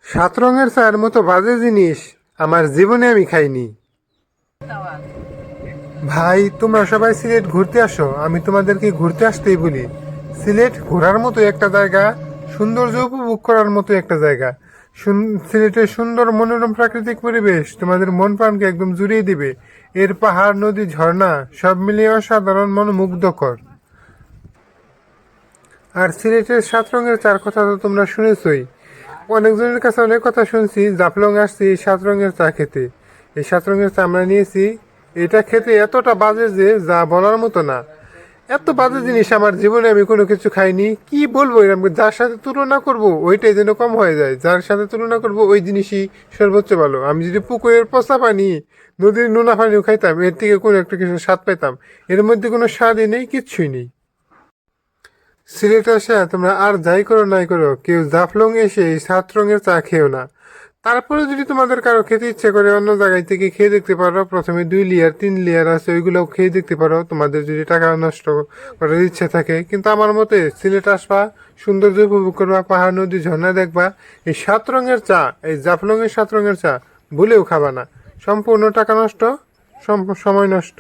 সাত রঙের চায়ের মতো বাজে জিনিস আমার জীবনে আমি খাইনি। ভাই, তোমরা সবাই সিলেট ঘুরতে আসো, আমি তোমাদেরকে ঘুরতে আসতেই বলি। সিলেট ঘোরার মতো একটা জায়গা, সৌন্দর্য উপভোগ করার মতো একটা জায়গা। সিলেটের সুন্দর মনোরম প্রাকৃতিক পরিবেশ তোমাদের মন প্রাণকে একদম জুড়িয়ে দিবে। এর পাহাড়, নদী, ঝর্ণা সব মিলিয়ে অসাধারণ, মনোমুগ্ধকর। আর সিলেটের সাত রঙের চার কথা তো তোমরা শুনেছই। অনেকজনের কাছে অনেক কথা শুনছি, জাফলং আসছি এই সাত রঙের চা খেতে। এই সাত রঙের চা আমরা নিয়েছি। এটা খেতে এতটা বাজে যে যা বলার মতো না। এত বাজে জিনিস আমার জীবনে আমি কোনো কিছু খাইনি। কি বলবো, এরকম যার সাথে তুলনা করব ওইটাই যেন কম হয়ে যায়, যার সাথে তুলনা করব ওই জিনিসই সর্বোচ্চ ভালো। আমি যদি পুকুরের পচা পানি, নদীর নোনা পানিও খাইতাম, এর থেকে কোনো একটা কিছু স্বাদ পাইতাম। এর মধ্যে কোনো স্বাদই নেই, কিচ্ছুই নেই। সিলেট আসা তোমরা আর যাই করো নাই করো, কেউ জাফলং এসে এই সাত রঙের চা খেও না। তারপরে যদি তোমাদের কারো খেতে ইচ্ছে করে অন্য জায়গায় থেকে খেয়ে দেখতে পারো। প্রথমে 2 লেয়ার 3 লেয়ার আছে, ওইগুলোও খেয়ে দেখতে পারো তোমাদের যদি টাকা নষ্ট করার ইচ্ছে থাকে। কিন্তু আমার মতে সিলেট আসবা, সৌন্দর্য উপভোগ করবা, পাহাড়, নদী, ঝর্ণা দেখবা। এই সাত রঙের চা, এই জাফলং এর সাত রঙের চা ভুলেও খাবা না। সম্পূর্ণ টাকা নষ্ট, সময় নষ্ট।